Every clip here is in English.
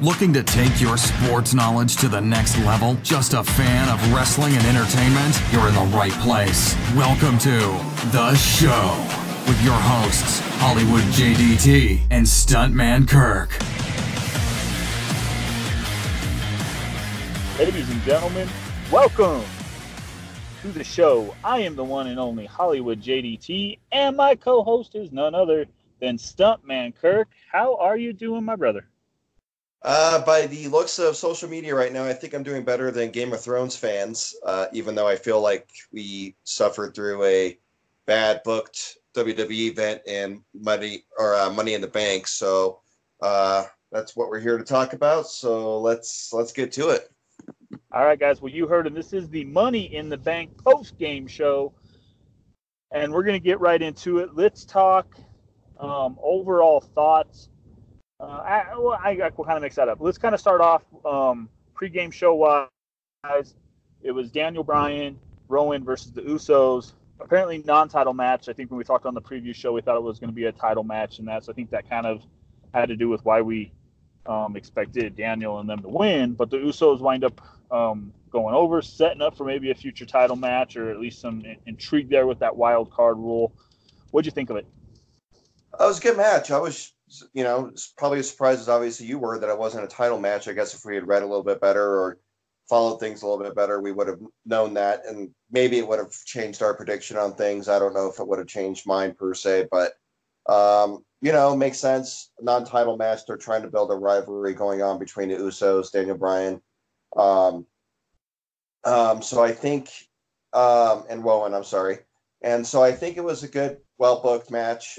Looking to take your sports knowledge to the next level? Just a fan of wrestling and entertainment? You're in the right place. Welcome to The Show with your hosts, Hollywood JDT and Stuntman Kirk. Ladies and gentlemen, welcome to the show. I am the one and only Hollywood JDT, and my co-host is none other than Stuntman Kirk. How are you doing, my brother? By the looks of social media right now, I think I'm doing better than Game of Thrones fans, even though I feel like we suffered through a bad booked WWE event and Money in the Bank. So that's what we're here to talk about. So let's get to it. All right, guys. Well, you heard him. This is the Money in the Bank post-game show, and we're going to get right into it. Let's talk overall thoughts. I got kind of mix that up. Let's kind of start off pre-game show-wise. It was Daniel Bryan, Rowan versus the Usos. Apparently non-title match. I think when we talked on the preview show, we thought it was going to be a title match, and so I think that kind of had to do with why we expected Daniel and them to win. But the Usos wind up going over, setting up for maybe a future title match, or at least some intrigue there with that wild card rule. What'd you think of it? It was a good match. I was, probably as surprised as obviously you were that it wasn't a title match. I guess if we had read a little bit better or followed things a little bit better, we would have known that, and maybe it would have changed our prediction on things. I don't know if it would have changed mine per se, but makes sense. Non-title match. They're trying to build a rivalry going on between the Usos, Daniel Bryan. So I think, and Rowan, I'm sorry. And so I think it was a good, well-booked match,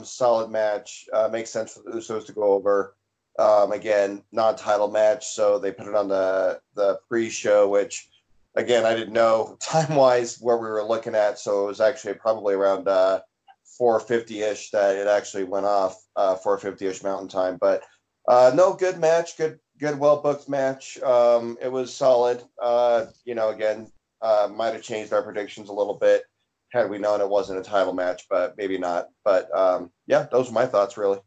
solid match. Makes sense for the Usos to go over. Again, non-title match, so they put it on the pre-show, which, again, I didn't know time-wise where we were looking at, so it was actually probably around 4:50-ish that it actually went off, 4:50-ish Mountain Time. But no, good match, good well-booked match. It was solid. Again, might have changed our predictions a little bit had we known it wasn't a title match, but maybe not. But those are my thoughts, really.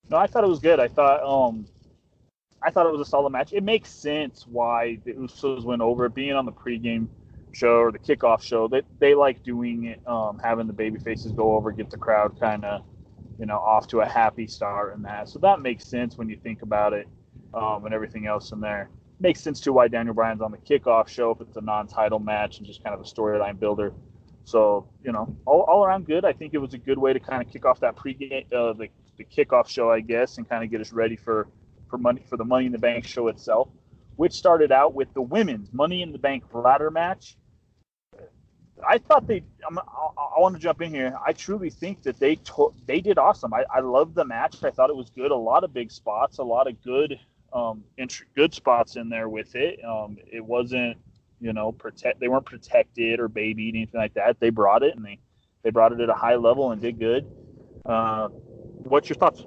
No, I thought it was good. I thought it was a solid match. It makes sense why the Usos went over. Being on the pregame show or the kickoff show, they like doing it, having the baby faces go over, get the crowd kind of, off to a happy start and that. So that makes sense when you think about it, and everything else in there. Makes sense too why Daniel Bryan's on the kickoff show if it's a non-title match and just kind of a storyline builder. So, all around good. I think it was a good way to kind of kick off that pregame, the kickoff show, I guess, and kind of get us ready for the Money in the Bank show itself, which started out with the women's Money in the Bank ladder match. I thought I want to jump in here. I truly think that they did awesome. I loved the match. I thought it was good. A lot of big spots, a lot of good good spots in there with it. It wasn't, they weren't protected or babied, anything like that. They brought it, and they brought it at a high level and did good. What's your thoughts?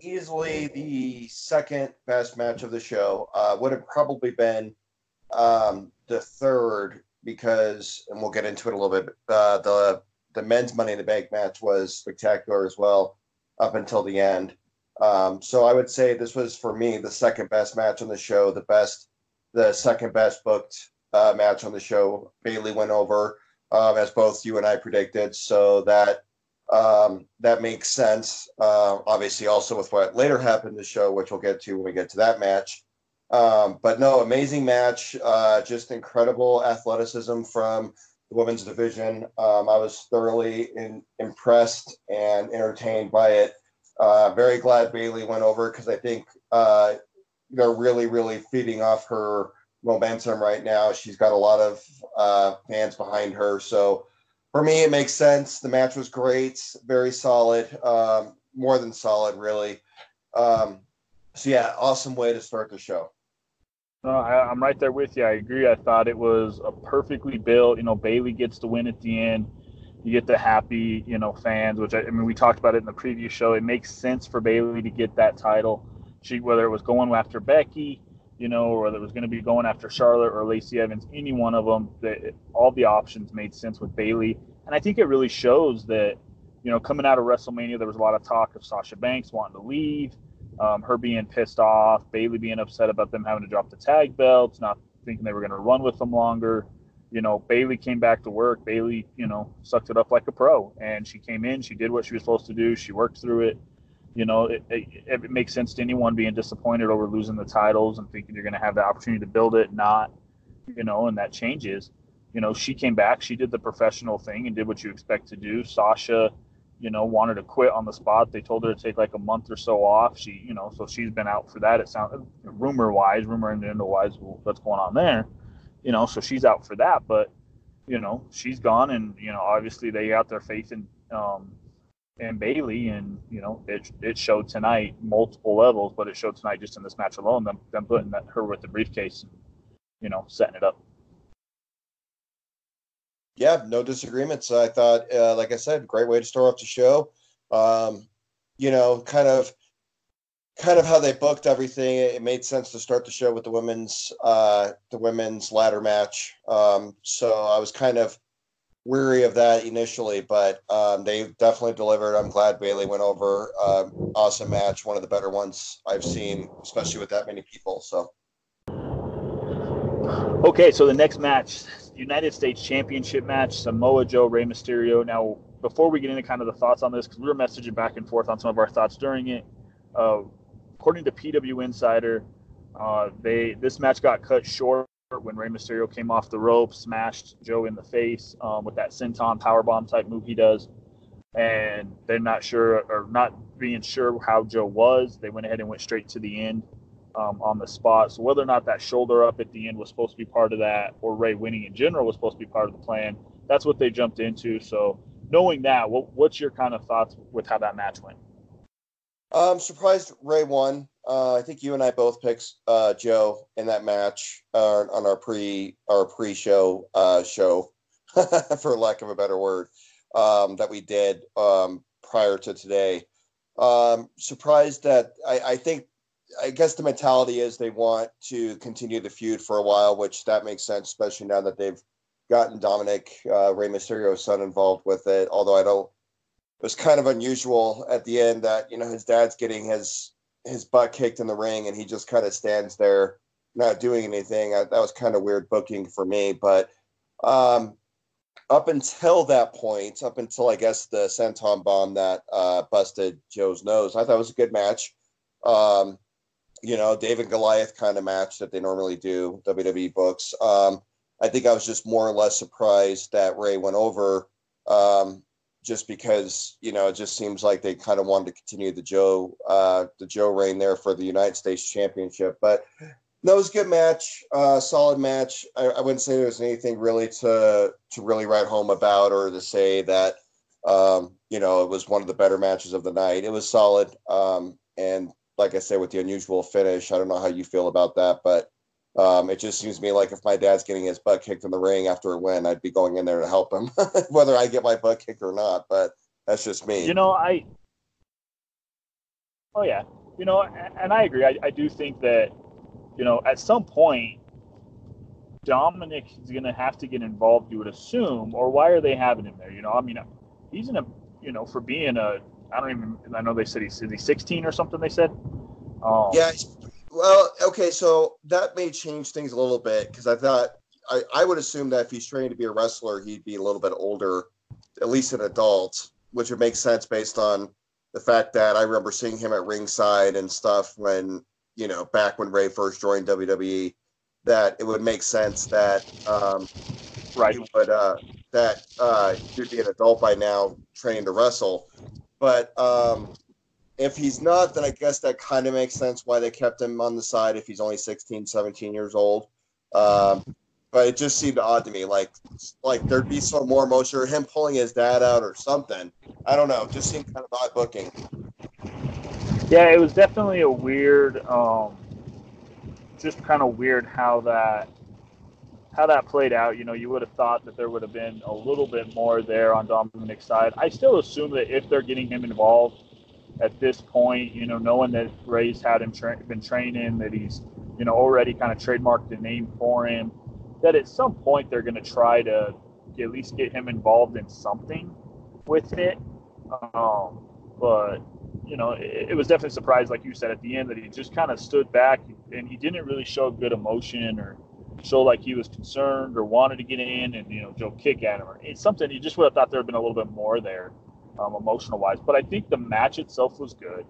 Easily the second best match of the show. Would have probably been the third because, and we'll get into it a little bit, the men's Money in the Bank match was spectacular as well up until the end. So I would say this was, for me, the second best match on the show, the second best booked match on the show. Bayley went over, as both you and I predicted, so that makes sense. Obviously, also with what later happened in the show, which we'll get to when we get to that match. But no, amazing match. Just incredible athleticism from the women's division. I was thoroughly impressed and entertained by it. Very glad Bayley went over because I think they're really, really feeding off her momentum right now. She's got a lot of fans behind her. So for me, it makes sense. The match was great, very solid, more than solid, really. Awesome way to start the show. I'm right there with you. I agree. I thought it was a perfectly built. Bayley gets the win at the end. You get the happy, fans, which we talked about it in the previous show. It makes sense for Bayley to get that title. Whether it was going after Becky, or whether it was going to be going after Charlotte or Lacey Evans, any one of them, all the options made sense with Bayley. And I think it really shows that, coming out of WrestleMania, there was a lot of talk of Sasha Banks wanting to leave. her being pissed off, Bayley being upset about them having to drop the tag belts, not thinking they were going to run with them longer. Bayley came back to work. Bayley, sucked it up like a pro, and she came in. She did what she was supposed to do. She worked through it. It makes sense to anyone being disappointed over losing the titles and thinking you're going to have the opportunity to build it, not, and that changes. She came back. She did the professional thing and did what you expect to do. Sasha, wanted to quit on the spot. They told her to take like a month or so off. She, so she's been out for that. It sounds rumor and wise, what's going on there, so she's out for that. But, she's gone, and, obviously they got their faith in Bayley, and, it showed tonight, multiple levels, but it showed tonight just in this match alone, them putting her with the briefcase and, setting it up. Yeah, no disagreements. I thought, like I said, great way to start off the show. Kind of how they booked everything. It made sense to start the show with the women's ladder match. So I was kind of weary of that initially, but they definitely delivered. I'm glad Bayley went over. Awesome match, one of the better ones I've seen, especially with that many people. So. Okay, so the next match, United States Championship match, Samoa Joe, Rey Mysterio. Now, before we get into kind of the thoughts on this, because we were messaging back and forth on some of our thoughts during it, according to PW Insider, this match got cut short when Rey Mysterio came off the rope, smashed Joe in the face with that senton powerbomb type move he does. And they're not being sure how Joe was. They went ahead and went straight to the end. On the spot. So whether or not that shoulder up at the end was supposed to be part of that, or Ray winning in general was supposed to be part of the plan, that's what they jumped into. So knowing that, what's your kind of thoughts with how that match went? I'm surprised Ray won. I think you and I both picked Joe in that match on our pre-show show, for lack of a better word, that we did prior to today. Surprised that I guess the mentality is they want to continue the feud for a while, which that makes sense, especially now that they've gotten Dominic, Rey Mysterio's son, involved with it. Although it was kind of unusual at the end that, his dad's getting his butt kicked in the ring and he just kind of stands there not doing anything. That was kind of weird booking for me. But up until that point, up until I guess the senton bomb that busted Joe's nose, I thought it was a good match. David and Goliath kind of match that they normally do, WWE books. I think I was just more or less surprised that Ray went over, just because, it just seems like they kind of wanted to continue the Joe reign there for the United States Championship. But no, it was a good match, solid match. I wouldn't say there was anything really to really write home about or to say that, it was one of the better matches of the night. It was solid. And like I said, with the unusual finish, I don't know how you feel about that, but it just seems to me like if my dad's getting his butt kicked in the ring after a win, I'd be going in there to help him, whether I get my butt kicked or not. But that's just me. And I agree. I do think that, at some point, Dominic is going to have to get involved, you would assume, or why are they having him there? He's in a, for being I know they said he's 16 or something, they said. Yeah. Well, okay. So that may change things a little bit, because I thought I would assume that if he's training to be a wrestler, he'd be a little bit older, at least an adult, which would make sense based on the fact that I remember seeing him at ringside and stuff when, back when Ray first joined WWE, that it would make sense that, right. He would, he'd be an adult by now training to wrestle. But if he's not, then I guess that kind of makes sense why they kept him on the side if he's only 16, 17 years old. But it just seemed odd to me, like there'd be some more emotion, or him pulling his dad out or something. I don't know. It just seemed kind of odd booking. Yeah, it was definitely a weird, just kind of weird how that played out. You would have thought that there would have been a little bit more there on Dominic's side. I still assume that if they're getting him involved at this point, knowing that Ray's had him been training, that he's, already kind of trademarked the name for him, that at some point they're going to try to at least get him involved in something with it. But, it was definitely a surprise, like you said at the end, that he just kind of stood back and he didn't really show good emotion or show like he was concerned or wanted to get in, and Joe kick at him. It's something you just would have thought there had been a little bit more there, emotional wise. But I think the match itself was good.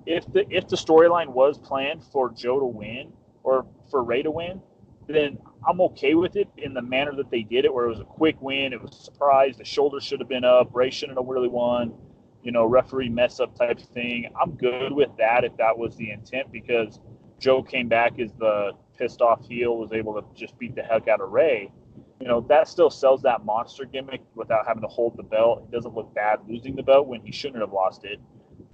If the storyline was planned for Joe to win or for Ray to win, then I'm okay with it in the manner that they did it, where it was a quick win, it was a surprise, the shoulder should have been up, Ray shouldn't have really won, referee mess up type thing. I'm good with that if that was the intent, because Joe came back as the pissed off heel, was able to just beat the heck out of Ray. That still sells that monster gimmick without having to hold the belt. It doesn't look bad losing the belt when he shouldn't have lost it.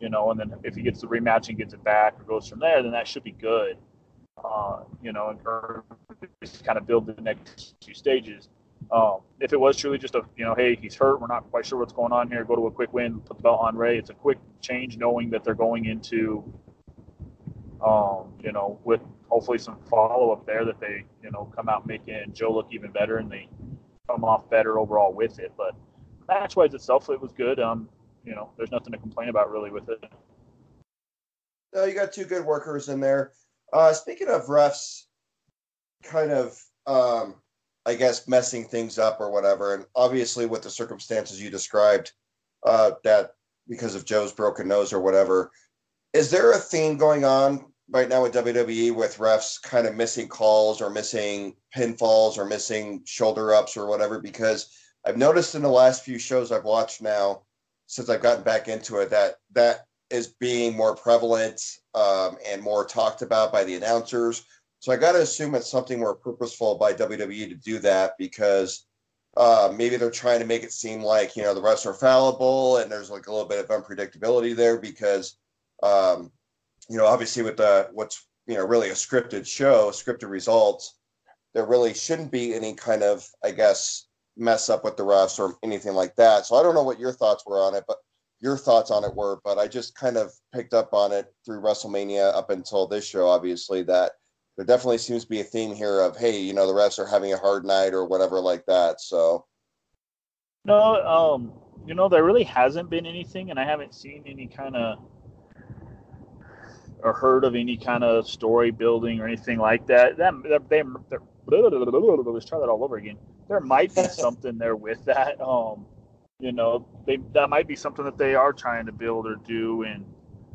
And then if he gets the rematch and gets it back or goes from there, then that should be good. And just kind of build the next few stages. If it was truly just hey, he's hurt, we're not quite sure what's going on here, go to a quick win, put the belt on Ray. It's a quick change, knowing that they're going into, with hopefully some follow-up there, that they, come out making Joe look even better and they come off better overall with it. But match-wise itself, it was good. There's nothing to complain about really with it. No, you got two good workers in there. Speaking of refs kind of, I guess, messing things up or whatever, and obviously with the circumstances you described, that because of Joe's broken nose or whatever, is there a theme going on right now with WWE with refs kind of missing calls or missing pinfalls or missing shoulder ups or whatever? Because I've noticed in the last few shows I've watched now, since I've gotten back into it, that is being more prevalent and more talked about by the announcers. So I got to assume it's something more purposeful by WWE to do that, because maybe they're trying to make it seem like, the refs are fallible and there's like a little bit of unpredictability there, because, obviously with what's, really a scripted show, scripted results, there really shouldn't be any kind of, I guess, mess up with the refs or anything like that. So I don't know what your thoughts were on it, but I just kind of picked up on it through WrestleMania up until this show, obviously, that there definitely seems to be a theme here of, hey, the refs are having a hard night or whatever like that. So no, there really hasn't been anything, and I haven't seen any kind of or heard of any kind of story building or anything like that. Let's try that all over again. There might be something there with that. That might be something that they are trying to build or do and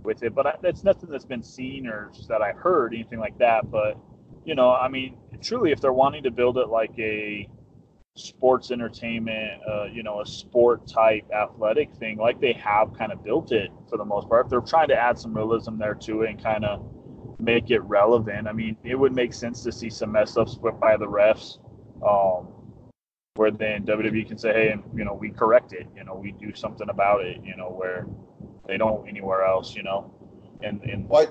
with it, but that's nothing that's been seen or just that I've heard, anything like that. But truly, if they're wanting to build it like a sports entertainment, a sport type athletic thing, like they have kind of built it for the most part, if they're trying to add some realism there to it and kind of make it relevant, it would make sense to see some mess ups by the refs, where then WWE can say, hey, and we correct it, we do something about it, where they don't anywhere else, in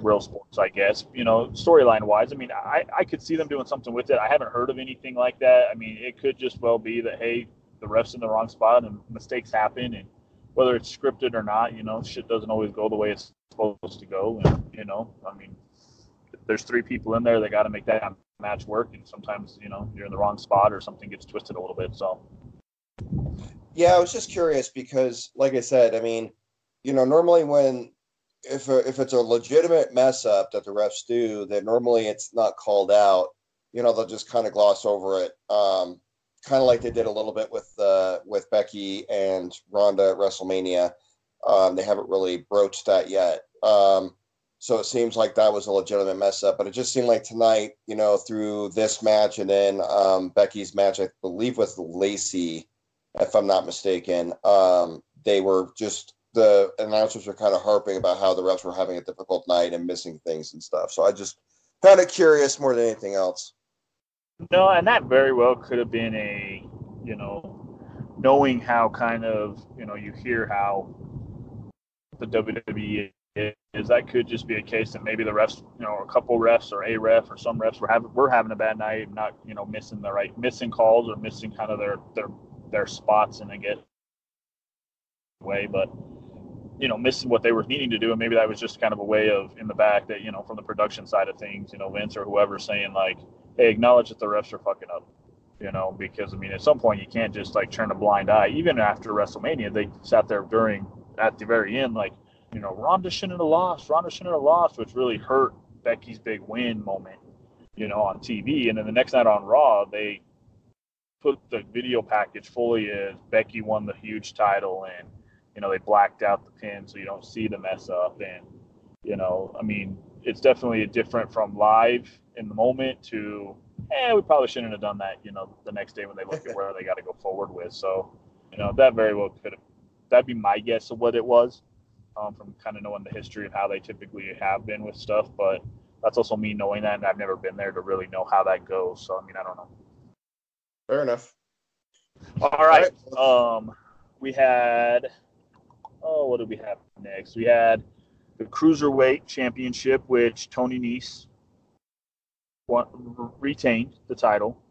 real sports, I guess, storyline wise. I could see them doing something with it. I haven't heard of anything like that. It could just well be that, hey, the ref's in the wrong spot and mistakes happen, and whether it's scripted or not, shit doesn't always go the way it's supposed to go. And, there's three people in there that got to make that match work, and sometimes, you're in the wrong spot or something gets twisted a little bit. So, yeah, I was just curious because, like I said, normally when if it's a legitimate mess up that the refs do, then normally it's not called out. They'll just kind of gloss over it, kind of like they did a little bit with Becky and Ronda at WrestleMania. They haven't really broached that yet. So it seems like that was a legitimate mess up, but it just seemed like tonight, through this match and then Becky's match, I believe with Lacey, if I'm not mistaken, they were just, the announcers were kind of harping about how the refs were having a difficult night and missing things and stuff. So I just kind of curious more than anything else. No, and that very well could have been a, knowing how kind of, you hear how the WWE is, that could just be a case that maybe the refs, a couple refs or a ref or some refs were having a bad night, not, missing calls or missing kind of their spots and they get away, but missing what they were needing to do, and maybe that was just kind of a way of in the back that from the production side of things, Vince or whoever saying like, hey, acknowledge that the refs are fucking up, because at some point you can't just like turn a blind eye. Even after WrestleMania, they sat there at the very end, like, Ronda shouldn't have lost. Ronda shouldn't have lost, which really hurt Becky's big win moment, on TV. And then the next night on Raw, they put the video package fully as Becky won the huge title, and they blacked out the pin so you don't see the mess up. And it's definitely different from live in the moment to we probably shouldn't have done that the next day when they look at where they got to go forward with. So that very well could have, that'd be my guess of what it was, from kind of knowing the history of how they typically have been with stuff. But that's also me knowing that, and I've never been there to really know how that goes. So I don't know. Fair enough. All right. We had, what did we have next? We had the Cruiserweight Championship, which Tony Nese retained the title.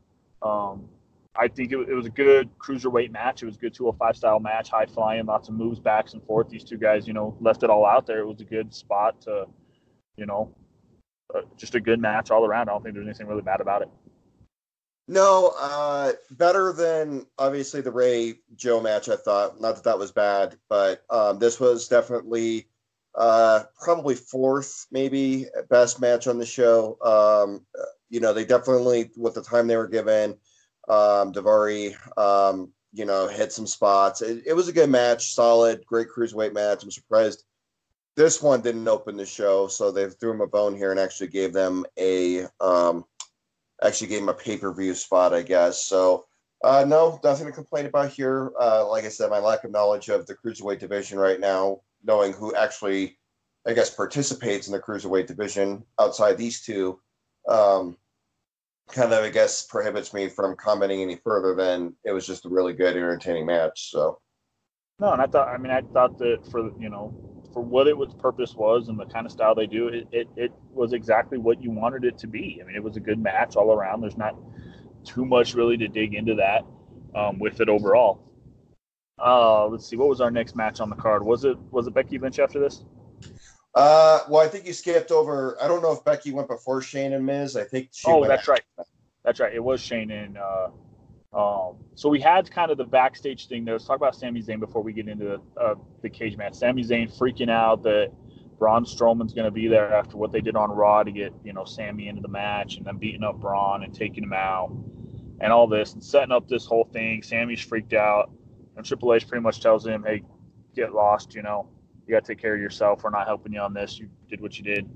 I think it was a good Cruiserweight match. It was a good 205-style match, high-flying, lots of moves back and forth. These two guys, left it all out there. It was a good spot to, just a good match all around. I don't think there's anything really bad about it. No, better than obviously the Ray Joe match, I thought. Not that that was bad, but this was definitely probably fourth, maybe best match on the show. They definitely, with the time they were given, Daivari, hit some spots. It was a good match, solid, great cruiserweight match. I'm surprised this one didn't open the show, so they threw him a bone here and actually gave them a pay-per-view spot, I guess. So, no, nothing to complain about here. Like I said, my lack of knowledge of the cruiserweight division right now, knowing who actually, I guess, participates in the cruiserweight division outside these two, kind of, I guess, prohibits me from commenting any further than it was just a really good, entertaining match. So, no, and I thought that for what its purpose was and the kind of style they do, it was exactly what you wanted it to be. It was a good match all around. There's not too much really to dig into that with it overall. Let's see, what was our next match on the card? Was it Becky Lynch after this? Well, I think you skipped over. I don't know if Becky went before Shane and Miz. I think she. Oh, that's right. That's right. It was Shane and. So we had kind of the backstage thing there. Let's talk about Sami Zayn before we get into the cage match. Sami Zayn freaking out that Braun Strowman's going to be there after what they did on Raw to get Sami into the match, and then beating up Braun and taking him out and all this and setting up this whole thing. Sami's freaked out, and Triple H pretty much tells him, "Hey, get lost. You got to take care of yourself. We're not helping you on this. You did what you did."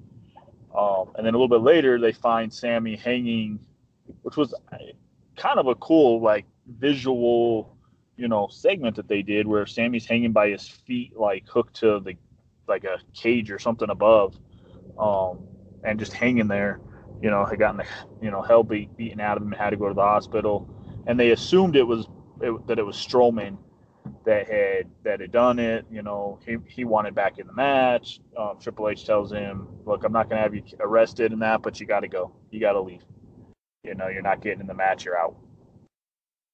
And then a little bit later, they find Sami hanging, which was kind of a cool visual segment that they did where Sami's hanging by his feet hooked to a cage or something above, and just hanging there. Had gotten hell beaten out of him and had to go to the hospital, and they assumed that it was Strowman that had done it. He wanted back in the match. Triple H tells him, "Look, I'm not going to have you arrested and that, but you got to go. You got to leave. You're not getting in the match. You're out."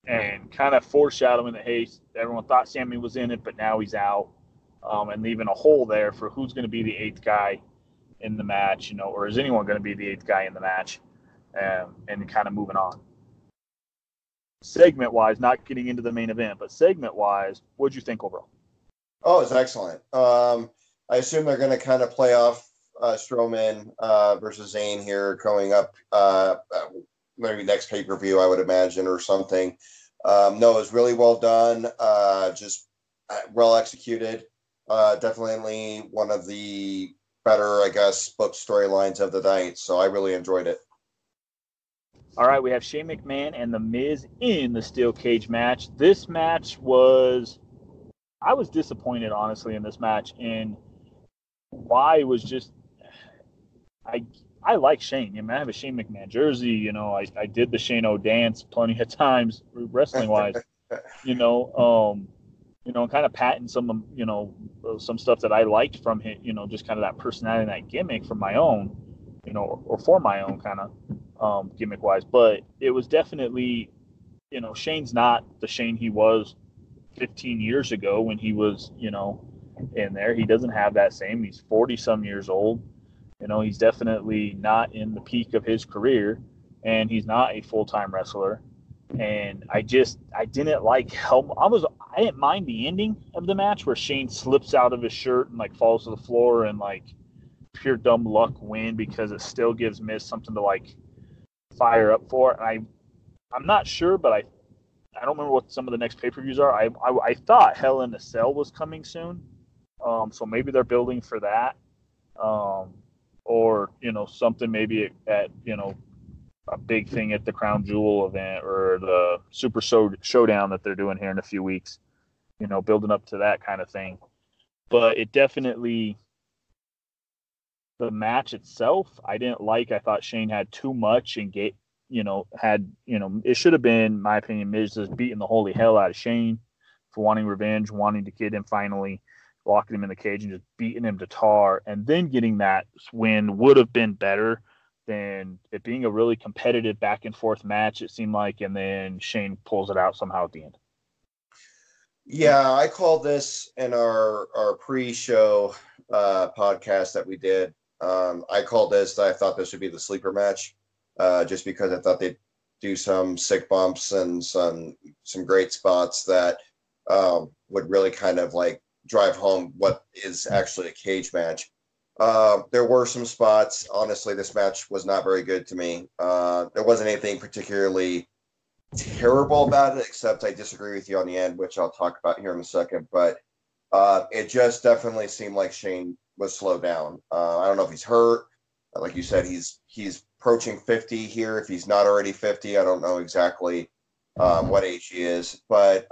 And kind of foreshadowing that, hey, everyone thought Sami was in it, but now he's out, and leaving a hole there for who's going to be the eighth guy in the match, or is anyone going to be the eighth guy in the match, and kind of moving on. Segment-wise, not getting into the main event, but segment-wise, what'd you think overall? Oh, it's excellent. I assume they're going to kind of play off Strowman versus Zayn here coming up, maybe next pay-per-view, I would imagine, or something. No, it was really well done, just well executed. Definitely one of the better, I guess, book storylines of the night, so I really enjoyed it. All right, we have Shane McMahon and The Miz in the steel cage match. This match I was disappointed, honestly, in this match, and why was just, I like Shane. I have a Shane McMahon jersey. I did the Shane O dance plenty of times, wrestling wise. And kind of patting some, some stuff that I liked from him. Just kind of that personality and that gimmick from my own, or for my own kind of gimmick wise. But it was definitely, Shane's not the Shane he was 15 years ago when he was, in there. He doesn't have that same. He's 40 some years old. He's definitely not in the peak of his career, and he's not a full-time wrestler. And I didn't like how I didn't mind the ending of the match where Shane slips out of his shirt and like falls to the floor and like pure dumb luck win, because it still gives Miz something to like fire up for. And I'm not sure, but I don't remember what some of the next pay-per-views are. I thought Hell in a Cell was coming soon, so maybe they're building for that, or something maybe at a big thing at the Crown Jewel event or the Super Showdown that they're doing here in a few weeks. Building up to that kind of thing. But it definitely, the match itself, I didn't like. I thought Shane had too much and it should have been, in my opinion, Miz just beating the holy hell out of Shane for wanting revenge, wanting to get him finally, locking him in the cage and just beating him to tar, and then getting that win would have been better than it being a really competitive back and forth match, it seemed like, and then Shane pulls it out somehow at the end. Yeah, I called this in our pre-show podcast that we did. I called this, I thought this would be the sleeper match, just because I thought they'd do some sick bumps and some great spots that would really kind of like drive home what is actually a cage match. There were some spots. Honestly, this match was not very good to me. There wasn't anything particularly terrible about it, except I disagree with you on the end, which I'll talk about here in a second. But it just definitely seemed like Shane was slowed down. I don't know if he's hurt. Like you said, he's approaching 50 here. If he's not already 50, I don't know exactly what age he is. But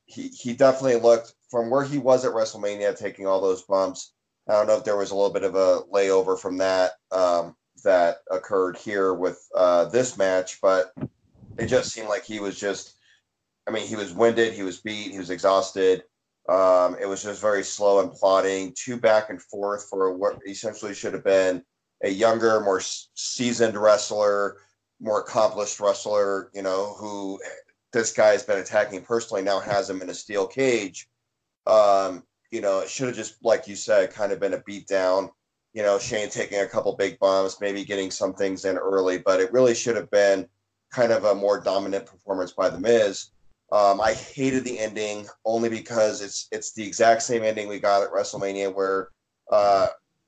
he definitely looked, from where he was at WrestleMania, taking all those bumps. I don't know if there was a little bit of a layover from that that occurred here with this match, but it just seemed like he was he was winded, he was beat, he was exhausted. It was just very slow and plodding, too back and forth for what essentially should have been a younger, more seasoned wrestler, more accomplished wrestler, who this guy has been attacking personally, now has him in a steel cage. It should have just, like you said, kind of been a beat down. Shane taking a couple big bumps, maybe getting some things in early, but it really should have been kind of a more dominant performance by The Miz. I hated the ending only because it's the exact same ending we got at WrestleMania where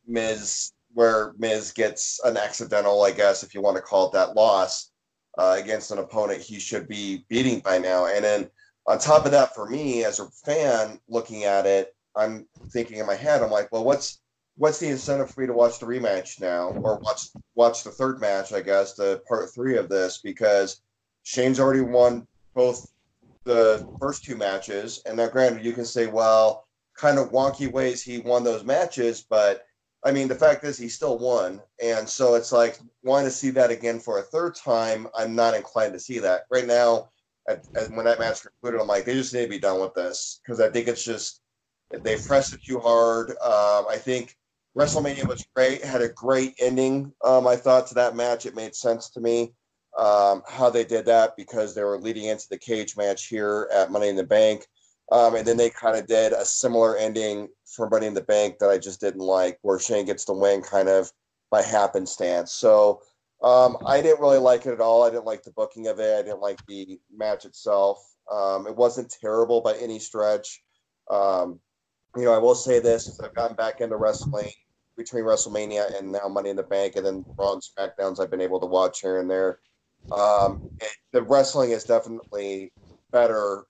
Miz gets an accidental, I guess, if you want to call it that, loss against an opponent he should be beating by now. And then on top of that, for me as a fan looking at it, I'm thinking in my head, I'm like, well, what's the incentive for me to watch the rematch now, or watch the third match, I guess, the part 3 of this, because Shane's already won both the first 2 matches. And now, granted, you can say, well, kind of wonky ways he won those matches, but I mean, the fact is he still won. And so it's like, wanting to see that again for a third time, I'm not inclined to see that. Right now, when that match concluded, I'm like, they just need to be done with this, because I think it's just, they pressed it too hard. I think WrestleMania was great, had a great ending, I thought, to that match. It made sense to me how they did that, because they were leading into the cage match here at Money in the Bank. And then they kind of did a similar ending for Money in the Bank that I just didn't like, where Shane gets the win kind of by happenstance. So I didn't really like it at all. I didn't like the booking of it. I didn't like the match itself. It wasn't terrible by any stretch. I will say this, since I've gotten back into wrestling between WrestleMania and now Money in the Bank, and then Raw and SmackDowns I've been able to watch here and there, the wrestling is definitely better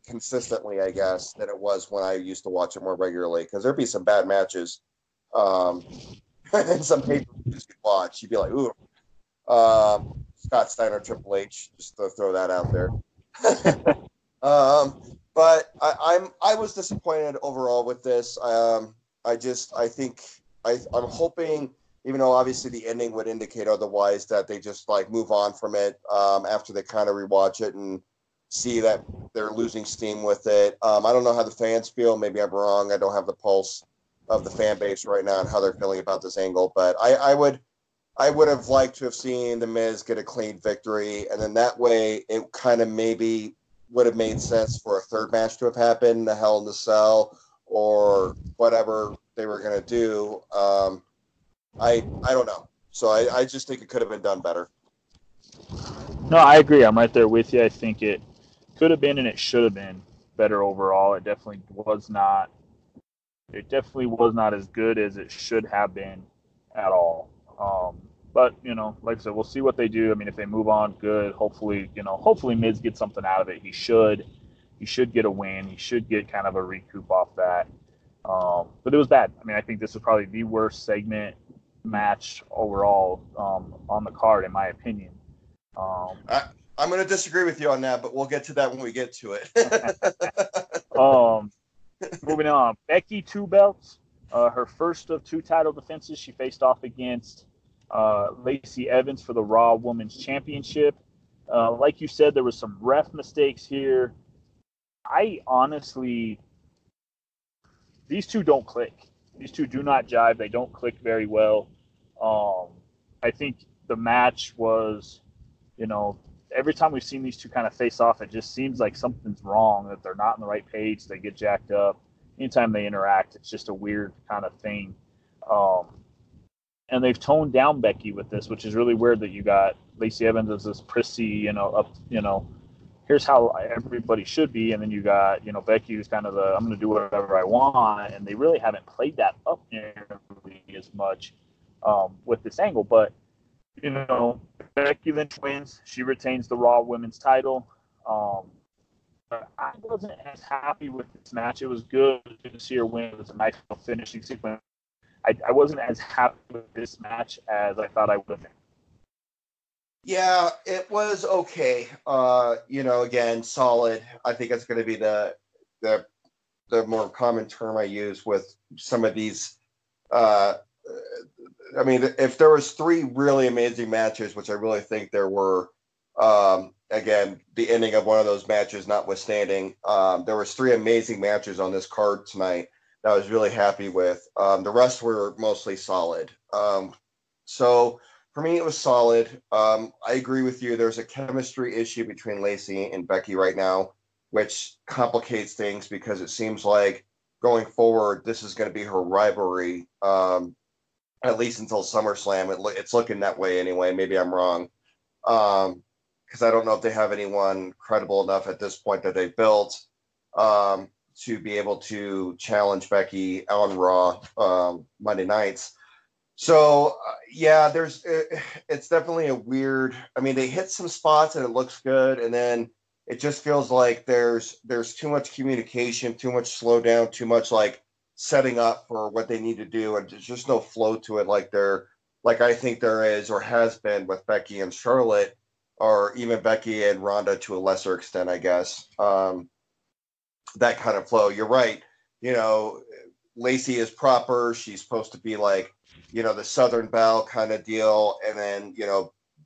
consistently, I guess, than it was when I used to watch it more regularly, because there'd be some bad matches and some pay-per-views you'd watch. You'd be like, ooh, Scott Steiner, Triple H, just to throw that out there. But I was disappointed overall with this. I'm hoping, even though obviously the ending would indicate otherwise, that they just like move on from it after they kind of rewatch it and see that they're losing steam with it. I don't know how the fans feel. Maybe I'm wrong. I don't have the pulse of the fan base right now and how they're feeling about this angle. But I would have liked to have seen The Miz get a clean victory, and then that way it kind of maybe would have made sense for a third match to have happened, the Hell in the Cell or whatever they were going to do. I don't know. So I just think it could have been done better. No, I agree. I'm right there with you. I think it could have been and it should have been better overall. It definitely was not. It definitely was not as good as it should have been at all. But like I said, we'll see what they do. I mean, if they move on, good. Hopefully Miz gets something out of it. He should. He should get a win. He should get kind of a recoup off that. But it was bad. I mean, I think this was probably the worst segment match overall on the card, in my opinion. I'm going to disagree with you on that, but we'll get to that when we get to it. Moving on, Becky 2 belts. Her first of 2 title defenses. She faced off against Lacey Evans for the Raw Women's Championship. Like you said, there was some ref mistakes here. I honestly, these two don't click. These two do not jive. They don't click very well. I think the match was, every time we've seen these two kind of face off, it just seems like something's wrong, that they're not on the right page. They get jacked up. Anytime they interact, it's just a weird kind of thing. And they've toned down Becky with this, which is really weird, that you got Lacey Evans as this prissy, here's how everybody should be. And then you got, Becky, who's kind of I'm going to do whatever I want. And they really haven't played that up nearly as much with this angle. But, Becky Lynch wins. She retains the Raw Women's title. I wasn't as happy with this match. It was good to see her win. It was a nice finishing sequence. I wasn't as happy with this match as I thought I would have been. Yeah, it was okay. Again, solid. I think it's going to be the more common term I use with some of these. If there was 3 really amazing matches, which I really think there were, again, the ending of one of those matches notwithstanding, there was 3 amazing matches on this card tonight that I was really happy with. The rest were mostly solid. So for me, it was solid. I agree with you. There's a chemistry issue between Lacey and Becky right now, which complicates things because it seems like going forward, this is going to be her rivalry, at least until SummerSlam. It's looking that way anyway. Maybe I'm wrong. Because I don't know if they have anyone credible enough at this point that they've built to be able to challenge Becky on Raw Monday nights. So, it's definitely a weird. I mean, they hit some spots and it looks good, and then it just feels like there's too much communication, too much slowdown, too much like setting up for what they need to do, and there's just no flow to it like I think there is or has been with Becky and Charlotte, or even Becky and Ronda to a lesser extent, I guess. That kind of flow. You're right. Lacey is proper. She's supposed to be like, the Southern Belle kind of deal. And then,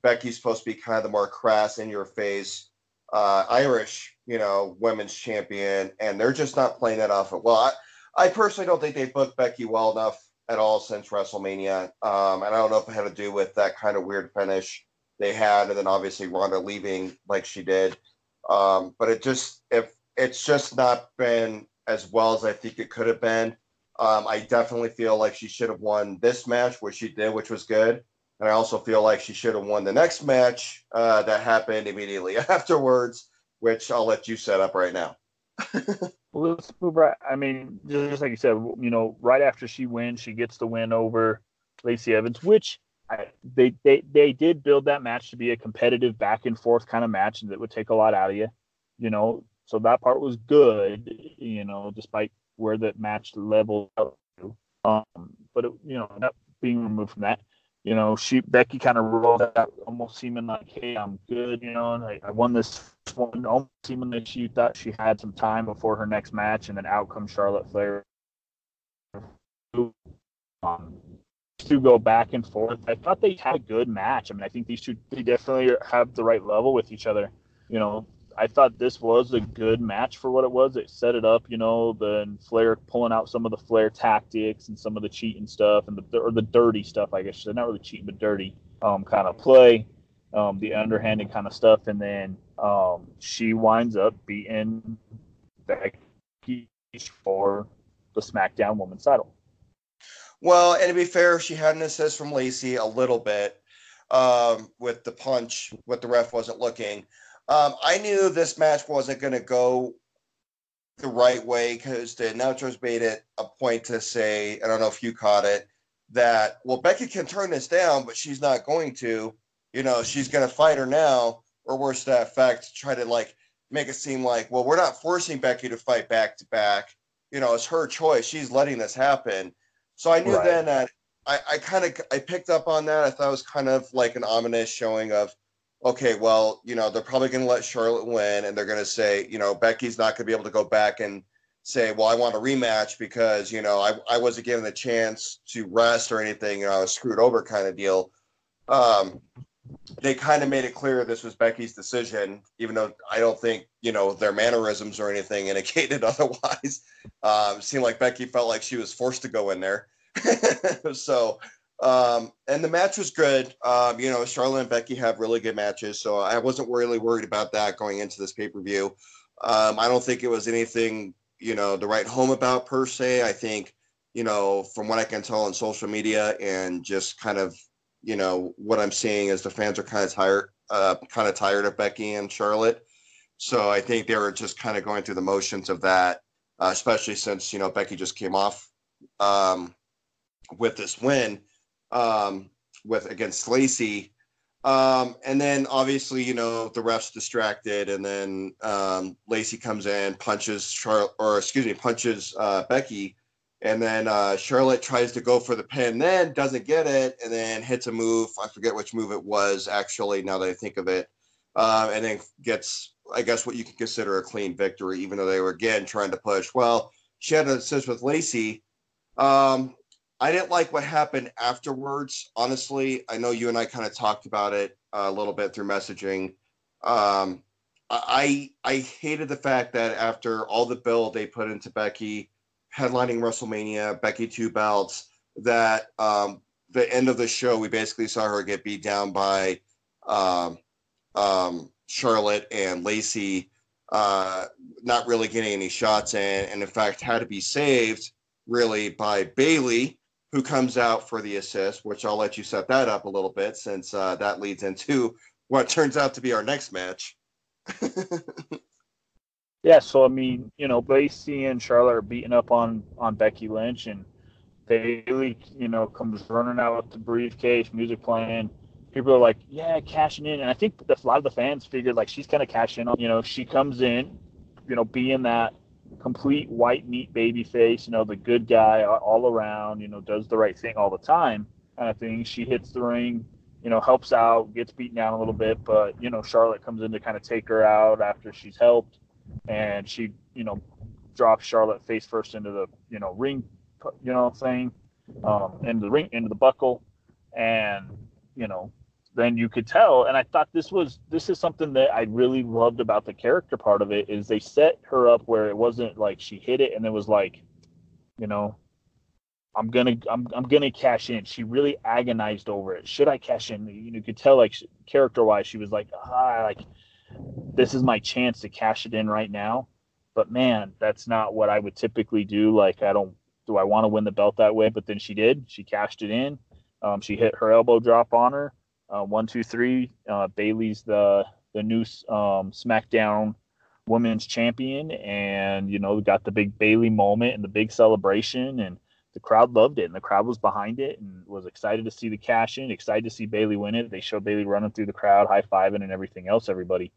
Becky's supposed to be kind of the more crass, in your face, Irish, women's champion. And they're just not playing that off. Well, I personally don't think they booked Becky well enough at all since WrestleMania. And I don't know if it had to do with that kind of weird finish they had. And then obviously Ronda leaving like she did. But it's just not been as well as I think it could have been. I definitely feel like she should have won this match, which she did, which was good. And I also feel like she should have won the next match that happened immediately afterwards, which I'll let you set up right now. Well, let's move right. I mean, just like you said, right after she wins, she gets the win over Lacey Evans, which they did build that match to be a competitive back and forth kind of match that would take a lot out of you, So that part was good, despite where the match leveled out to. But not being removed from that, Becky kind of rolled out, almost seeming like, hey, I'm good, and I won this one, almost seeming like she thought she had some time before her next match, and then out comes Charlotte Flair. To go back and forth. I thought they had a good match. I mean, I think these two, they definitely have the right level with each other. I thought this was a good match for what it was. It set it up, then Flair pulling out some of the Flair tactics and some of the cheating stuff and the dirty stuff, I guess. Not really cheating, but dirty kind of play, the underhanded kind of stuff. And then she winds up beating Becky for the SmackDown Women's title. Well, and to be fair, she had an assist from Lacey a little bit. with the punch, with the ref wasn't looking. I knew this match wasn't going to go the right way because the announcers made it a point to say, I don't know if you caught it, that, well, Becky can turn this down, but she's not going to. You know, she's going to fight her now, or worse to that effect, try to like make it seem like, well, we're not forcing Becky to fight back to back. You know, it's her choice. She's letting this happen. So I knew then that I picked up on that. I thought it was kind of like an ominous showing of, okay, well, you know, they're probably going to let Charlotte win, and they're going to say, you know, Becky's not going to be able to go back and say, well, I want a rematch because, you know, I wasn't given a chance to rest or anything, you know, I was screwed over kind of deal. They kind of made it clear this was Becky's decision, even though I don't think, you know, their mannerisms or anything indicated otherwise. Seemed like Becky felt like she was forced to go in there. So, and the match was good. You know, Charlotte and Becky have really good matches, so I wasn't really worried about that going into this pay-per-view. I don't think it was anything, you know, to write home about per se. I think, you know, from what I can tell on social media and just kind of, you know, what I'm seeing is the fans are kind of tired of Becky and Charlotte. So I think they were just kind of going through the motions of that, especially since, you know, Becky just came off with this win against Lacey. And then obviously, you know, the ref's distracted, and then Lacey comes in, punches Becky, and then Charlotte tries to go for the pin, then doesn't get it, and then hits a move. I forget which move it was, actually, now that I think of it. And then gets, I guess, what you can consider a clean victory, even though they were, again, trying to push. Well, she had an assist with Lacey. I didn't like what happened afterwards, honestly. I know you and I kind of talked about it a little bit through messaging. I hated the fact that after all the build they put into Becky, headlining WrestleMania, Becky 2 belts, that the end of the show, we basically saw her get beat down by Charlotte and Lacey, not really getting any shots in, and in fact had to be saved really by Bayley, who comes out for the assist, which I'll let you set that up a little bit since that leads into what turns out to be our next match. Yeah, so I mean, you know, Lacey and Charlotte are beating up on Becky Lynch, and Bayley, you know, comes running out with the briefcase, music playing. People are like, yeah, cashing in. And I think a lot of the fans figured like she's kind of cashing on. You know, she comes in, you know, being that complete white meat baby face, you know, the good guy all around, you know, does the right thing all the time kind of thing. She hits the ring, you know, helps out, gets beaten down a little bit, but, you know, Charlotte comes in to kind of take her out after she's helped, and she, you know, drops Charlotte face first into the, you know, ring, you know, thing, into the ring, into the buckle, and, you know, then you could tell. And I thought this is something that I really loved about the character part of it, is they set her up where it wasn't like she hit it and it was like, you know, I'm gonna cash in. She really agonized over it. Should I cash in? You could tell, like, character wise, she was like, like, this is my chance to cash it in right now. But man, that's not what I would typically do. Like, do I want to win the belt that way? But then she did. She cashed it in. She hit her elbow drop on her. 1, 2, 3. Bayley's the new SmackDown Women's Champion, and, you know, got the big Bayley moment and the big celebration, and the crowd loved it, and the crowd was behind it and was excited to see the cash in, excited to see Bayley win it. They showed Bayley running through the crowd, high fiving and everything else. Everybody,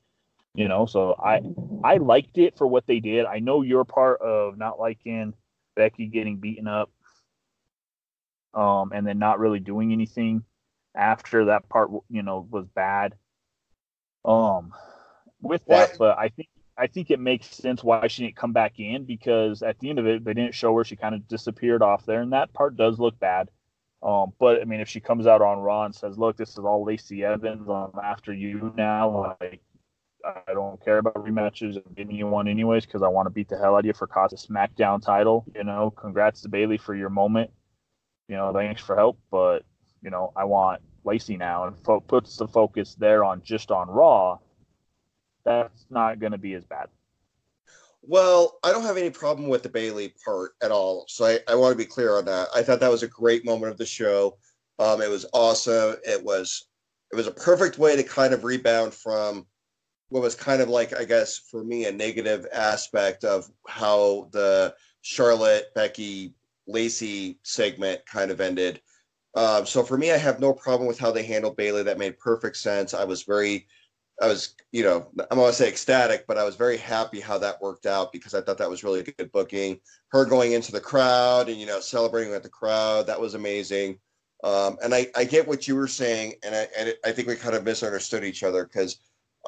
you know, so I liked it for what they did. I know you're part of not liking Becky getting beaten up, and then not really doing anything after that part, you know, was bad. With that, but I think it makes sense why she didn't come back in, because at the end of it, they didn't show her. She kind of disappeared off there, and that part does look bad. But I mean, if she comes out on Raw and says, "Look, this is all Lacey Evans. I'm after you now. Like, I don't care about rematches. I'm giving you one anyways because I want to beat the hell out of you for cost of SmackDown title. You know, congrats to Bayley for your moment. You know, thanks for help, but, you know, I want Lacey now," and puts the focus there on just on Raw. That's not going to be as bad. Well, I don't have any problem with the Bayley part at all. So I want to be clear on that. I thought that was a great moment of the show. It was awesome. It was it was a perfect way to kind of rebound from what was kind of like, I guess, for me, a negative aspect of how the Charlotte, Becky, Lacey segment kind of ended. So for me, I have no problem with how they handled Bayley. That made perfect sense. I was, I'm going to say ecstatic, but I was very happy how that worked out because I thought that was really good booking. Her going into the crowd and, celebrating with the crowd, that was amazing. And I get what you were saying, and I think we kind of misunderstood each other because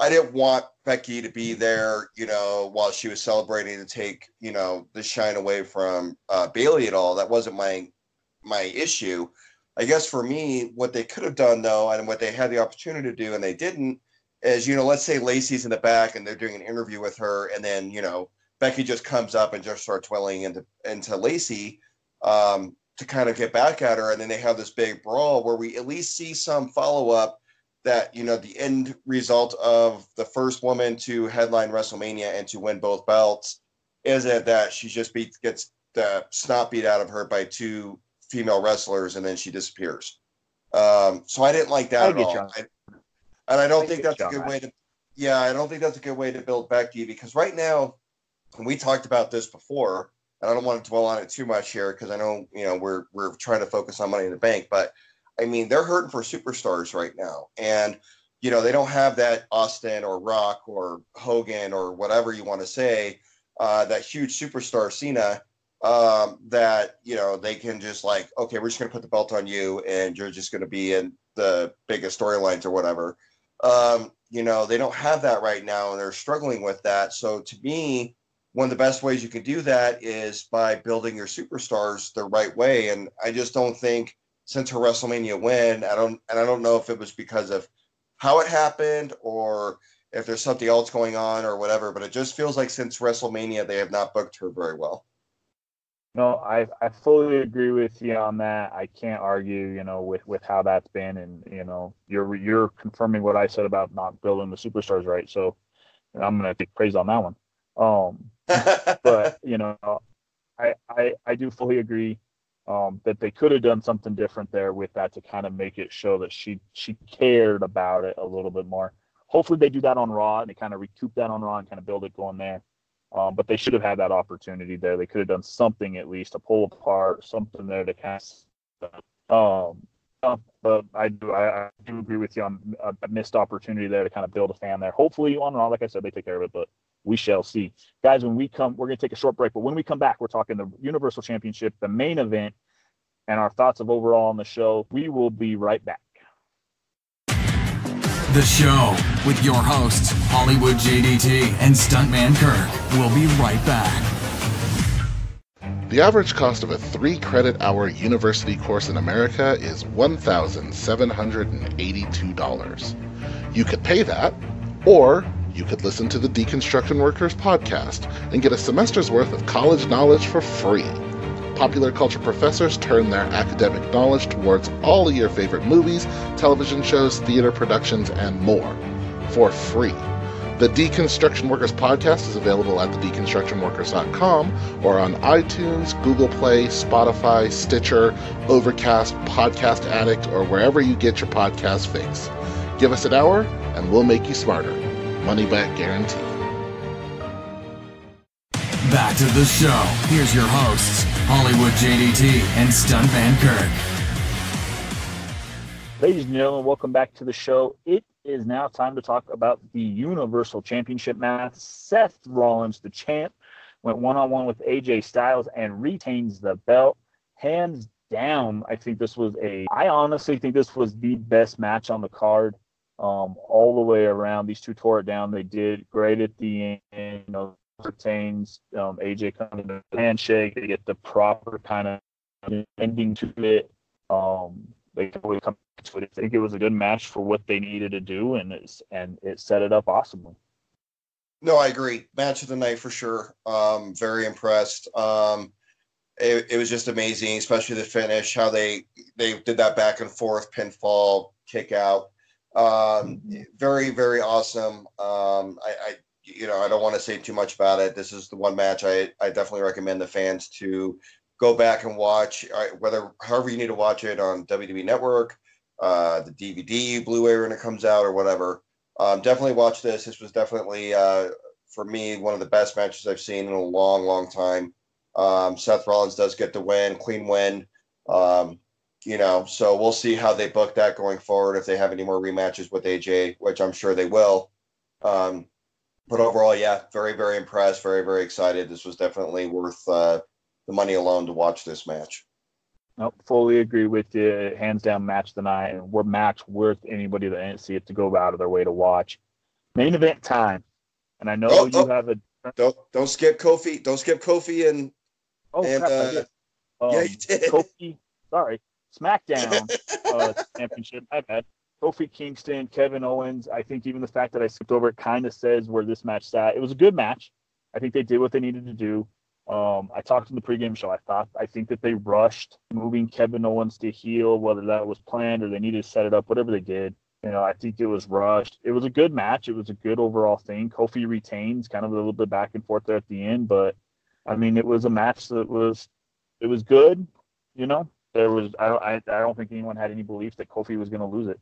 I didn't want Becky to be there, while she was celebrating to take, the shine away from Bayley at all. That wasn't my issue. I guess for me, what they could have done, though, and what they had the opportunity to do and they didn't, is, let's say Lacey's in the back and they're doing an interview with her, and then, Becky just comes up and just starts dwelling into Lacey to kind of get back at her, and then they have this big brawl where we at least see some follow-up that, the end result of the first woman to headline WrestleMania and to win both belts isn't that she just gets the snot beat out of her by two female wrestlers and then she disappears. So I didn't like that at all. I don't think that's a good way to. Yeah, I don't think that's a good way to build Becky because right now, and we talked about this before, and I don't want to dwell on it too much here because I know we're trying to focus on Money in the Bank, but I mean they're hurting for superstars right now, and they don't have that Austin or Rock or Hogan or whatever you want to say, that huge superstar Cena, that they can just like, okay, we're just gonna put the belt on you and you're just gonna be in the biggest storylines or whatever. They don't have that right now and they're struggling with that. So to me, one of the best ways you can do that is by building your superstars the right way. And I just don't think since her WrestleMania win, I don't know if it was because of how it happened or if there's something else going on or whatever, but it just feels like since WrestleMania, they have not booked her very well. No, I fully agree with you on that. I can't argue, with how that's been, and you're confirming what I said about not building the superstars right. So I'm gonna take praise on that one. But I do fully agree that they could have done something different there with that to kind of make it show that she cared about it a little bit more. Hopefully they do that on Raw and they kind of recoup that on Raw and kind of build it going there. But they should have had that opportunity there. They could have done something at least to pull apart, something there to kind of. But I do agree with you on a missed opportunity there to kind of build a fan there. Hopefully on Raw, like I said, they take care of it, but we shall see. Guys, when we come, we're going to take a short break. But when we come back, we're talking the Universal Championship, the main event, and our thoughts of overall on the show. We will be right back. The show with your hosts, Hollywood JDT and Stuntman Kirk. We'll be right back. The average cost of a 3-credit-hour university course in America is $1,782. You could pay that, or you could listen to the Deconstruction Workers podcast and get a semester's worth of college knowledge for free. Popular culture professors turn their academic knowledge towards all of your favorite movies, television shows, theater productions, and more for free. The Deconstruction Workers podcast is available at thedeconstructionworkers.com or on iTunes, Google Play, Spotify, Stitcher, Overcast, Podcast Addict, or wherever you get your podcast fix. Give us an hour and we'll make you smarter. Money back guarantee. Back to the show. Here's your hosts, Hollywood JDT and Stuntman Kirk. Ladies and gentlemen, welcome back to the show. It is now time to talk about the Universal Championship match. Seth Rollins, the champ, went one-on-one with AJ Styles and retains the belt. Hands down, I honestly think this was the best match on the card. All the way around. These two tore it down. They did great at the end, retains AJ coming to the handshake. They get the proper kind of ending to it. They totally come to it. I think it was a good match for what they needed to do, and it set it up awesomely. No, I agree. Match of the night for sure. Very impressed. It was just amazing, especially the finish, how they did that back and forth pinfall kick out. Very, very awesome. I don't want to say too much about it. This is the one match I definitely recommend the fans to go back and watch, however you need to watch it on WWE Network, the DVD, Blu-ray when it comes out or whatever. Definitely watch this. This was definitely, for me, one of the best matches I've seen in a long, long time. Seth Rollins does get the win, clean win. So we'll see how they book that going forward, if they have any more rematches with AJ, which I'm sure they will. But overall, yeah, very, very impressed, very, very excited. This was definitely worth the money alone to watch this match. Nope, fully agree with you. Hands down match tonight, and we're match worth anybody that didn't see it to go out of their way to watch. Main event time, and I know you have a. Don't skip Kofi. Don't skip Kofi and. Oh and, crap! I did. Yeah, you did. Kofi, sorry, SmackDown Championship. My bad. Kofi Kingston, Kevin Owens. I think even the fact that I skipped over it kind of says where this match sat. It was a good match. I think they did what they needed to do. I talked in the pregame show. I think that they rushed moving Kevin Owens to heel, whether that was planned or they needed to set it up, whatever they did. I think it was rushed. It was a good match. It was a good overall thing. Kofi retains, kind of a little bit back and forth there at the end, but I mean, it was a match that was good. There was I don't think anyone had any belief that Kofi was going to lose it.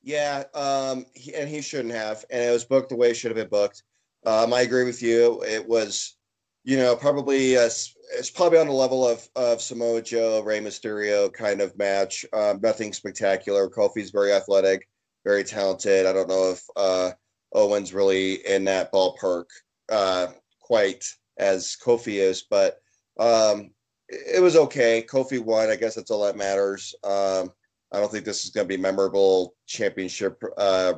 Yeah, and he shouldn't have, and it was booked the way it should have been booked. I agree with you. It was, probably it's probably on the level of Samoa Joe, Rey Mysterio kind of match. Nothing spectacular. Kofi's very athletic, very talented. I don't know if Owens really in that ballpark quite as Kofi is, but it was okay. Kofi won. I guess that's all that matters. I don't think this is going to be memorable championship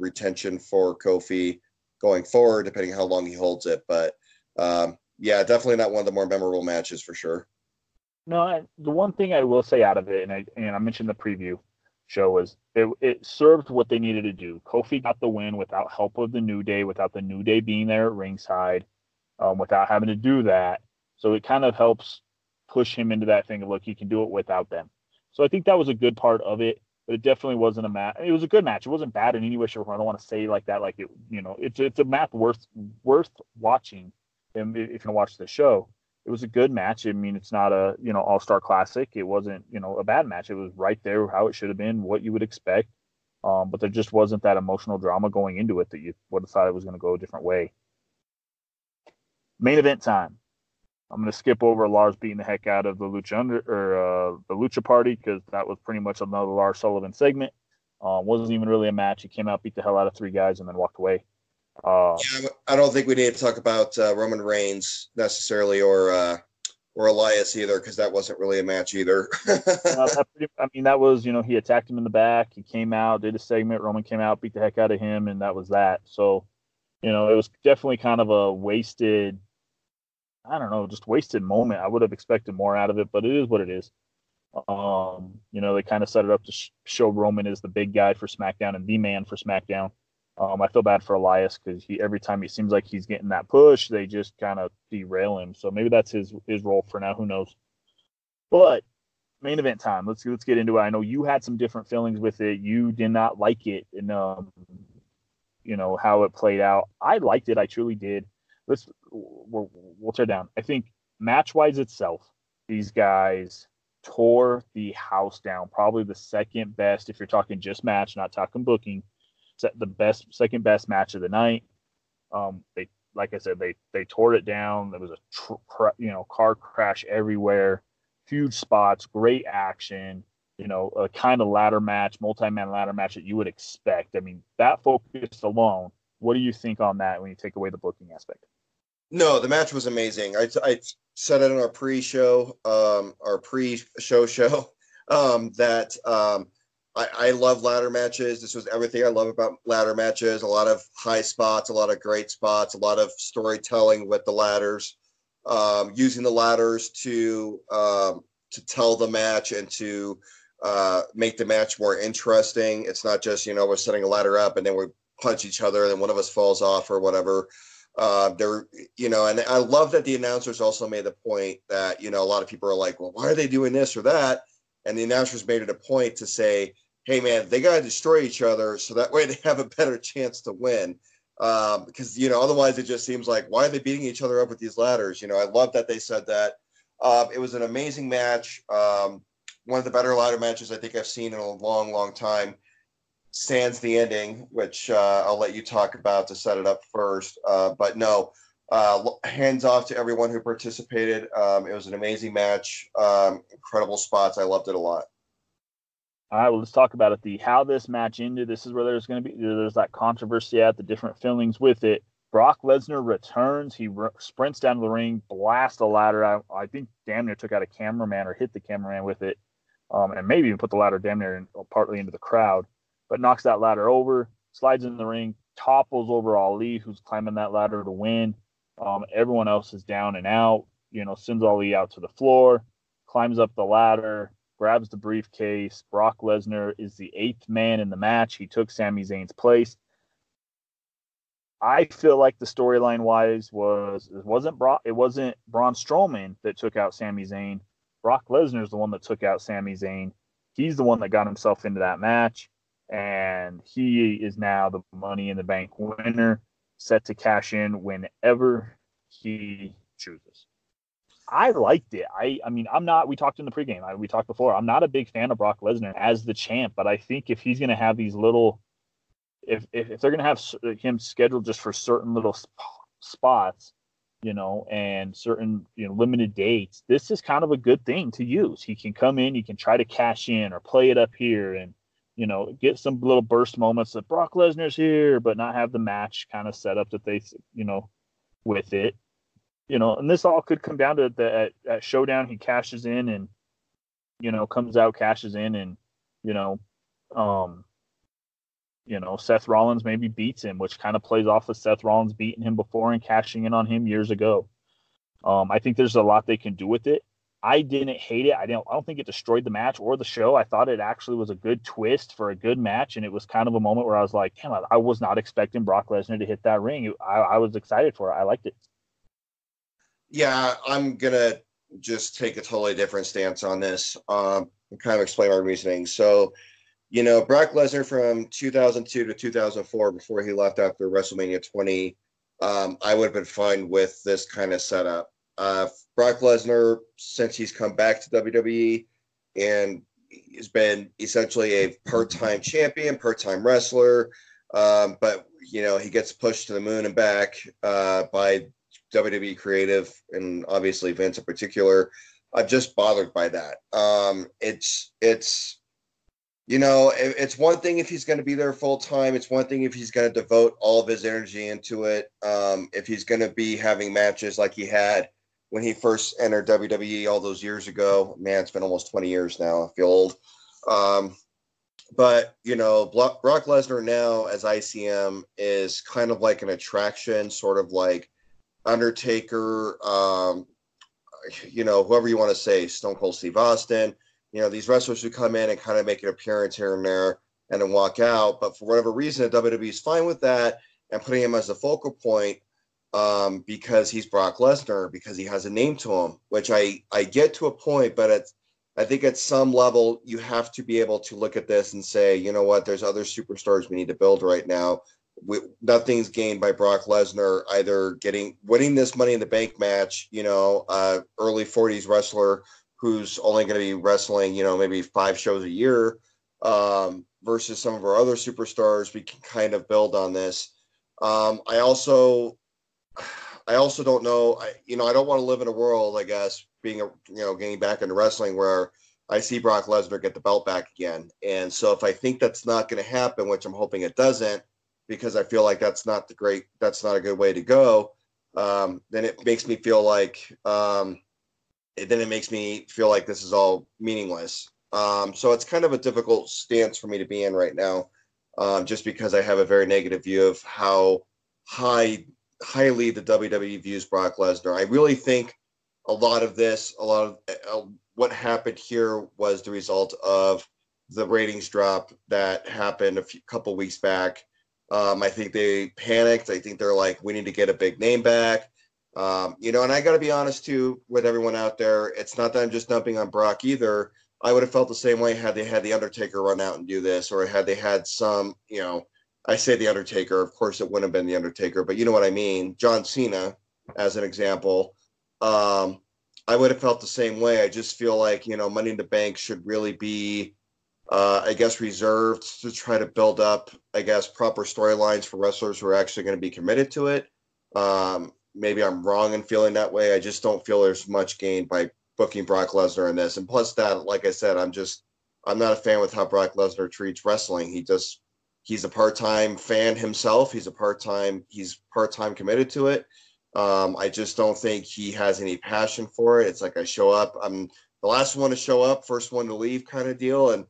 retention for Kofi going forward, depending on how long he holds it. But yeah, definitely not one of the more memorable matches for sure. No, the one thing I will say out of it, and I mentioned the preview show, was it served what they needed to do. Kofi got the win without help of the New Day, without the New Day being there at ringside, without having to do that. So it kind of helps push him into that thing of, look, he can do it without them. So I think that was a good part of it, but it definitely wasn't a match. It was a good match. It wasn't bad in any way, shape, or form. I don't want to say like that. Like it's a match worth watching. If you're gonna watch the show, it was a good match. I mean, it's not a all-star classic. It wasn't a bad match. It was right there how it should have been, what you would expect. But there just wasn't that emotional drama going into it that you would have thought it was going to go a different way. Main event time. I'm going to skip over Lars beating the heck out of the Lucha Party, because that was pretty much another Lars Sullivan segment. Wasn't even really a match. He came out, beat the hell out of 3 guys, and then walked away. Yeah, I don't think we need to talk about Roman Reigns necessarily, or Elias either, because that wasn't really a match either. That was, he attacked him in the back. He came out, did a segment. Roman came out, beat the heck out of him, and that was that. So, it was definitely kind of a wasted moment. I would have expected more out of it, but it is what it is. They kind of set it up to show Roman is the big guy for SmackDown and the man for SmackDown. I feel bad for Elias, because every time he seems like he's getting that push, they just kind of derail him. So maybe that's his role for now. Who knows? But main event time. Let's get into it. I know you had some different feelings with it. You did not like it, and how it played out. I liked it. I truly did. We'll tear down. I think match-wise itself, these guys tore the house down. Probably the second best, if you're talking just match, not talking booking. Second best match of the night. They, like I said, they tore it down. There was a car crash everywhere, huge spots, great action. A kind of ladder match, multi-man ladder match that you would expect. I mean, that focus alone. What do you think on that when you take away the booking aspect? No, the match was amazing. I said it in our pre-show show, that I love ladder matches. This was everything I love about ladder matches. A lot of high spots, a lot of great spots, a lot of storytelling with the ladders, using the ladders to tell the match and to make the match more interesting. It's not just, we're setting a ladder up and then we punch each other and then one of us falls off or whatever. And I love that the announcers also made the point that, a lot of people are like, well, why are they doing this or that? And the announcers made it a point to say, hey, man, they got to destroy each other so that way they have a better chance to win. Because, otherwise it just seems like, why are they beating each other up with these ladders? I love that they said that. It was an amazing match. one of the better ladder matches I think I've seen in a long, long time. Sans the ending, which I'll let you talk about to set it up first. But no, hands off to everyone who participated. It was an amazing match. Incredible spots. I loved it a lot. All right, well, let's talk about it. How this match ended. This is where there's that controversy at the different feelings with it. Brock Lesnar returns. He sprints down to the ring, blasts a ladder out. I think damn near took out a cameraman or hit the cameraman with it, and maybe even put the ladder damn near partly into the crowd. But knocks that ladder over, slides in the ring, topples over Ali, who's climbing that ladder to win. Everyone else is down and out. Sends Ali out to the floor, climbs up the ladder, grabs the briefcase. Brock Lesnar is the 8th man in the match. He took Sami Zayn's place. I feel like the storyline wise it wasn't Braun Strowman that took out Sami Zayn. Brock Lesnar is the one that took out Sami Zayn. He's the one that got himself into that match, and he is now the Money in the Bank winner, set to cash in whenever he chooses. I liked it. I mean, I'm not. We talked in the pregame. We talked before. I'm not a big fan of Brock Lesnar as the champ, but I think if he's going to have these little, if they're going to have him scheduled just for certain little spots, and certain limited dates, this is kind of a good thing to use. He can come in, he can try to cash in or play it up here, and get some little burst moments that Brock Lesnar's here, but not have the match kind of set up that they, with it. And this all could come down to at Showdown, he cashes in and, comes out, cashes in, and, Seth Rollins maybe beats him, which kind of plays off of Seth Rollins beating him before and cashing in on him years ago. I think there's a lot they can do with it. I didn't hate it. I don't think it destroyed the match or the show. I thought it actually was a good twist for a good match, and it was kind of a moment where I was like, damn, I was not expecting Brock Lesnar to hit that ring. I was excited for it. I liked it. Yeah, I'm going to just take a totally different stance on this and kind of explain my reasoning. So, Brock Lesnar from 2002 to 2004, before he left after WrestleMania 20, I would have been fine with this kind of setup. Brock Lesnar, since he's come back to WWE and he's been essentially a part-time champion, part-time wrestler, but, he gets pushed to the moon and back by WWE creative and obviously Vince in particular. I'm just bothered by that. It's one thing if he's going to be there full time. It's one thing if he's going to devote all of his energy into it. If he's going to be having matches like he had when he first entered WWE all those years ago. Man, it's been almost 20 years now. I feel old. But Brock Lesnar now as ICM is kind of like an attraction, sort of like Undertaker, whoever you want to say, Stone Cold Steve Austin, these wrestlers who come in and kind of make an appearance here and there and then walk out. But for whatever reason, WWE is fine with that and putting him as the focal point because he's Brock Lesnar, because he has a name to him, which I get to a point, but I think at some level you have to be able to look at this and say, you know what, there's other superstars we need to build right now. Nothing's gained by Brock Lesnar either winning this Money in the Bank match, early 40s wrestler who's only going to be wrestling, maybe 5 shows a year, versus some of our other superstars. We can kind of build on this. I also don't know. I don't want to live in a world, I guess, getting back into wrestling where I see Brock Lesnar get the belt back again. And so if I think that's not going to happen, which I'm hoping it doesn't, because I feel like that's not a good way to go, then it makes me feel like this is all meaningless. So it's kind of a difficult stance for me to be in right now, just because I have a very negative view of how highly the WWE views Brock Lesnar. I really think a lot of what happened here was the result of the ratings drop that happened a couple weeks back. I think they panicked. I think they're like, we need to get a big name back. And I got to be honest too with everyone out there. It's not that I'm just dumping on Brock either. I would have felt the same way had they had the Undertaker run out and do this, or had they had some, I say the Undertaker, of course it wouldn't have been the Undertaker, but you know what I mean. John Cena, as an example. I I would have felt the same way. I just feel like, Money in the Bank should really be, I guess, reserved to try to build up, I guess, proper storylines for wrestlers who are actually going to be committed to it. Maybe I'm wrong in feeling that way. I just don't feel there's much gain by booking Brock Lesnar in this. And plus that, like I said, I'm not a fan with how Brock Lesnar treats wrestling. He's a part-time fan himself. He's part-time committed to it. I just don't think he has any passion for it. It's like I show up, I'm the last one to show up, first one to leave kind of deal. And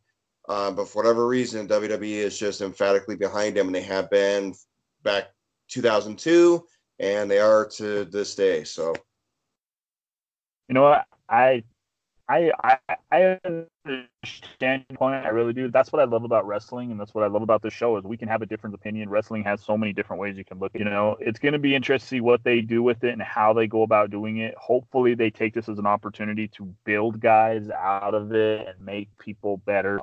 but for whatever reason, WWE is just emphatically behind him, and they have been back 2002, and they are to this day. So, you know what? I understand your point. I really do. That's what I love about wrestling, and that's what I love about the show is we can have a different opinion. Wrestling has so many different ways you can look. It's going to be interesting to see what they do with it and how they go about doing it. Hopefully, they take this as an opportunity to build guys out of it and make people better.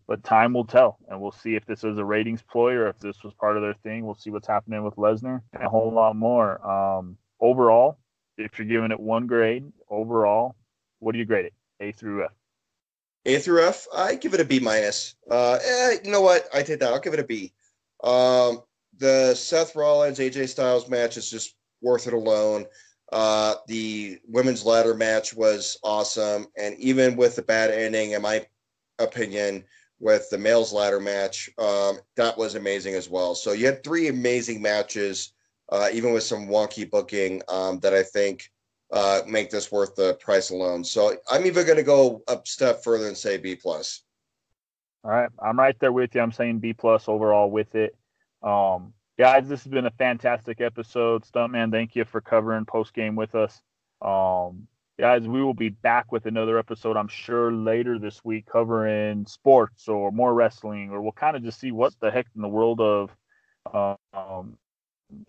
But time will tell, and we'll see if this is a ratings ploy or if this was part of their thing. We'll see what's happening with Lesnar and a whole lot more. Overall, if you're giving it one grade, overall, what do you grade it? A through F. A through F, I give it a B minus. You know what? I take that. I'll give it a B. The Seth Rollins AJ Styles match is just worth it alone. The women's ladder match was awesome, and even with the bad ending, in my opinion, with the male's ladder match, that was amazing as well. So you had 3 amazing matches, even with some wonky booking that I think make this worth the price alone. So I'm even going to go a step further and say B+. All right. I'm right there with you. I'm saying B+ overall with it. Guys, this has been a fantastic episode. Stuntman, thank you for covering post-game with us. Guys, we will be back with another episode, I'm sure, later this week covering sports or more wrestling, or we'll kind of just see what the heck in the world of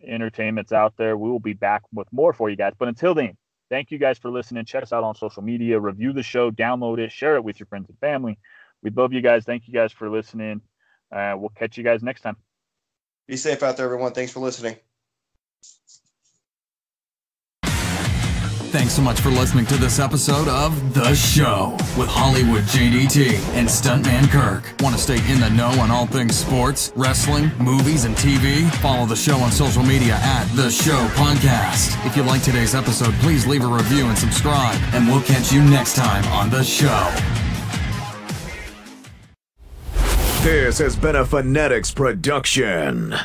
entertainment's out there. We will be back with more for you guys. But until then, thank you guys for listening. Check us out on social media, review the show, download it, share it with your friends and family. We love you guys. Thank you guys for listening. We'll catch you guys next time. Be safe out there, everyone. Thanks for listening. Thanks so much for listening to this episode of The Show with Hollywood JDT and Stuntman Kirk. Want to stay in the know on all things sports, wrestling, movies, and TV? Follow the show on social media at The Show Podcast. If you like today's episode, please leave a review and subscribe, and we'll catch you next time on The Show. This has been a Phonetics production.